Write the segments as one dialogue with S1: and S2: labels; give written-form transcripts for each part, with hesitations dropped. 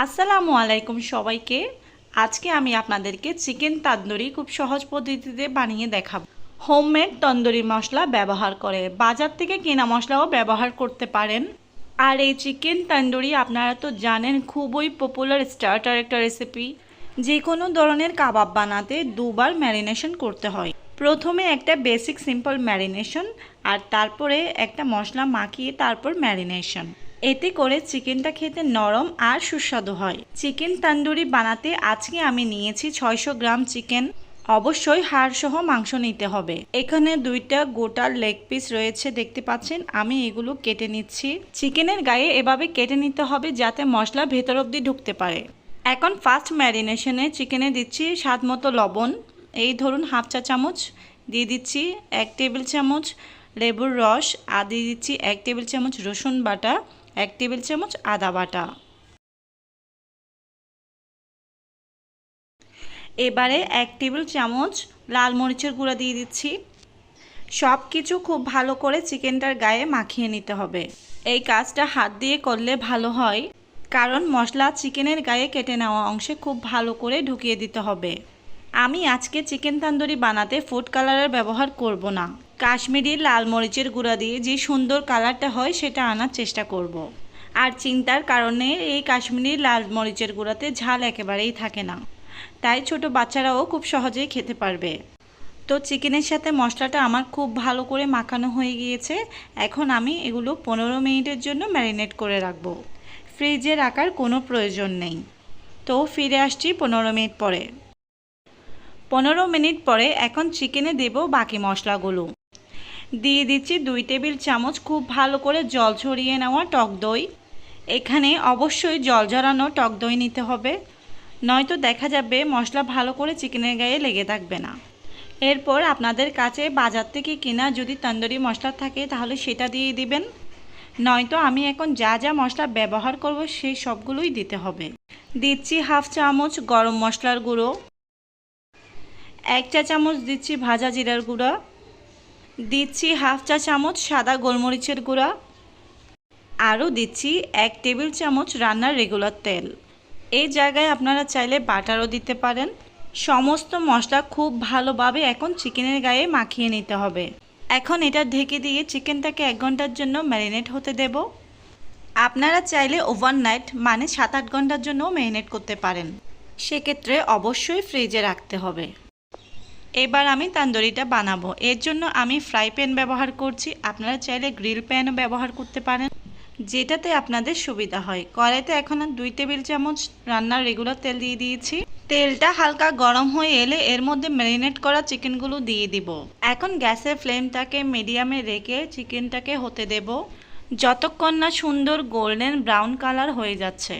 S1: আসসালামু আলাইকুম সবাইকে। আজকে আমি আপনাদেরকে চিকেন তন্দুরি খুব সহজ পদ্ধতিতে বানিয়ে দেখাবো। হোমমেড তন্দুরি মশলা ব্যবহার করে বাজার থেকে কেনা মশলাও ব্যবহার করতে পারেন। আর এই চিকেন তন্দুরি আপনারা তো জানেন খুবই পপুলার স্টার্টার একটা রেসিপি। যে কোনো ধরনের কাবাব বানাতে দুবার ম্যারিনেশন করতে হয়। প্রথমে একটা বেসিক সিম্পল ম্যারিনেশন আর তারপরে একটা মশলা মাখিয়ে তারপর ম্যারিনেশন। এতে করে চিকেনটা খেতে নরম আর সুস্বাদু হয়। চিকেন তন্দুরি বানাতে আজকে আমি নিয়েছি 600 গ্রাম চিকেন। অবশ্যই হাড়সহ মাংস নিতে হবে। এখানে দুইটা গোটা লেগ পিস রয়েছে, দেখতে পাচ্ছেন। আমি এগুলো কেটে নিচ্ছি। চিকেনের গায়ে এভাবে কেটে নিতে হবে যাতে মশলা ভেতর অবধি ঢুকতে পারে। এখন ফার্স্ট ম্যারিনেশনে চিকেনে দিচ্ছি স্বাদ মতো লবণ, এই ধরুন হাফ চা চামচ। দিয়ে দিচ্ছি 1 টেবিল চামচ লেবুর রস, আর দিয়ে দিচ্ছি 1 টেবিল চামচ রসুন বাটা, 1 টেবিল চামচ আদা বাটা। এবারে 1 টেবিল চামচ লাল মরিচের গুঁড়া দিয়ে দিচ্ছি। সব কিছু খুব ভালো করে চিকেনটার গায়ে মাখিয়ে নিতে হবে। এই কাজটা হাত দিয়ে করলে ভালো হয়, কারণ মশলা চিকেনের গায়ে কেটে নেওয়া অংশে খুব ভালো করে ঢুকিয়ে দিতে হবে। আমি আজকে চিকেন তন্দুরি বানাতে ফুড কালারের ব্যবহার করব না। কাশ্মীরি লাল মরিচের গুঁড়া দিয়ে যে সুন্দর কালারটা হয় সেটা আনার চেষ্টা করব। আর চিন্তার কারণে এই কাশ্মীরি লাল মরিচের গুঁড়াতে ঝাল একেবারেই থাকে না, তাই ছোট বাচ্চারাও খুব সহজেই খেতে পারবে। তো চিকেনের সাথে মশলাটা আমার খুব ভালো করে মাখানো হয়ে গিয়েছে। এখন আমি এগুলো 15 মিনিটের জন্য ম্যারিনেট করে রাখবো। ফ্রিজে রাখার কোনো প্রয়োজন নেই। তো ফিরে আসছি 15 মিনিট পরে। 15 মিনিট পরে এখন চিকেনে দেব বাকি মশলাগুলো। দিয়ে দিচ্ছি 2 টেবিল চামচ খুব ভালো করে জল ছড়িয়ে নেওয়া টক দই। এখানে অবশ্যই জল ঝরানো টক দই নিতে হবে, নয়তো দেখা যাবে মশলা ভালো করে চিকেনের গায়ে লেগে থাকবে না। এরপর আপনাদের কাছে বাজার থেকে কেনা যদি তন্দুরি মশলা থাকে তাহলে সেটা দিয়ে দিবেন, নয়তো আমি এখন যা যা মশলা ব্যবহার করব সেই সবগুলোই দিতে হবে। দিচ্ছি হাফ চামচ গরম মশলার গুঁড়ো, 1 চা চামচ দিচ্ছি ভাজা জিরার গুঁড়া, দিচ্ছি হাফ চা চামচ সাদা গোলমরিচের গুঁড়া, আরও দিচ্ছি 1 টেবিল চামচ রান্নার রেগুলার তেল। এই জায়গায় আপনারা চাইলে বাটারও দিতে পারেন। সমস্ত মশলা খুব ভালোভাবে এখন চিকেনের গায়ে মাখিয়ে নিতে হবে। এখন এটা ঢেকে দিয়ে চিকেনটাকে 1 ঘন্টার জন্য ম্যারিনেট হতে দেব। আপনারা চাইলে ওভারনাইট মানে 7-8 ঘন্টার জন্যও ম্যারিনেট করতে পারেন, সেক্ষেত্রে অবশ্যই ফ্রিজে রাখতে হবে। এবার আমি তন্দুরিটা বানাবো। এর জন্য আমি ফ্রাই প্যান ব্যবহার করছি, আপনারা চাইলে গ্রিল প্যানও ব্যবহার করতে পারেন, যেটাতে আপনাদের সুবিধা হয়। কড়াইতে এখন 2 টেবিল চামচ রান্নার রেগুলার তেল দিয়ে দিয়েছি। তেলটা হালকা গরম হয়ে এলে এর মধ্যে ম্যারিনেট করা চিকেনগুলো দিয়ে দিব। এখন গ্যাসের ফ্লেমটাকে মিডিয়ামে রেখে চিকেনটাকে হতে দেব যতক্ষণ না সুন্দর গোল্ডেন ব্রাউন কালার হয়ে যাচ্ছে।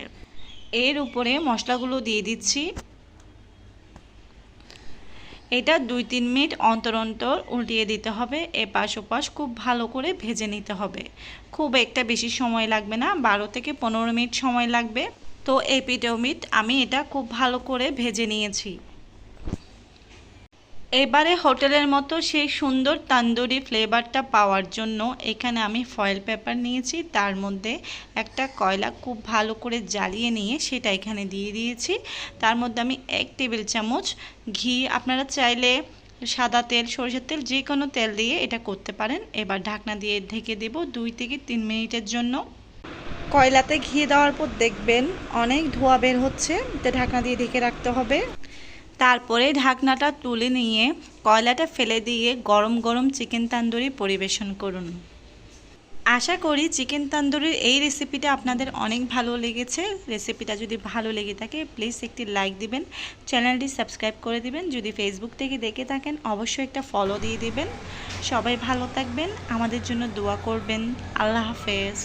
S1: এর উপরে মশলাগুলো দিয়ে দিচ্ছি। এটা 2-3 মিনিট অন্তর অন্তর উল্টিয়ে দিতে হবে। এপাশ ওপাশ খুব ভালো করে ভেজে নিতে হবে। খুব একটা বেশি সময় লাগবে না, 12 থেকে 15 মিনিট সময় লাগবে। তো এপিট ওপিট আমি এটা খুব ভালো করে ভেজে নিয়েছি। এবারে হোটেলের মতো সেই সুন্দর তন্দুরি ফ্লেভারটা পাওয়ার জন্য এখানে আমি ফয়েল পেপার নিয়েছি, তার মধ্যে একটা কয়লা খুব ভালো করে জ্বালিয়ে নিয়ে সেটা এখানে দিয়ে দিয়েছি। তার মধ্যে আমি 1 টেবিল চামচ ঘি, আপনারা চাইলে সাদা তেল, সরষের তেল, যে কোনো তেল দিয়ে এটা করতে পারেন। এবার ঢাকনা দিয়ে ঢেকে দেব 2 থেকে 3 মিনিটের জন্য। কয়লাতে ঘি দেওয়ার পর দেখবেন অনেক ধোঁয়া বের হচ্ছে, তো ঢাকনা দিয়ে ঢেকে রাখতে হবে। তারপরে ঢাকনাটা তুলে নিয়ে কয়লাটা ফেলে দিয়ে গরম গরম চিকেন তন্দুরি পরিবেশন করুন। আশা করি চিকেন তন্দুরির এই রেসিপিটা আপনাদের অনেক ভালো লেগেছে। রেসিপিটা যদি ভালো লেগে থাকে প্লিজ একটি লাইক দিবেন, চ্যানেলটি সাবস্ক্রাইব করে দিবেন। যদি ফেসবুক থেকে দেখে থাকেন অবশ্যই একটা ফলো দিয়ে দিবেন। সবাই ভালো থাকবেন, আমাদের জন্য দোয়া করবেন। আল্লাহ হাফেজ।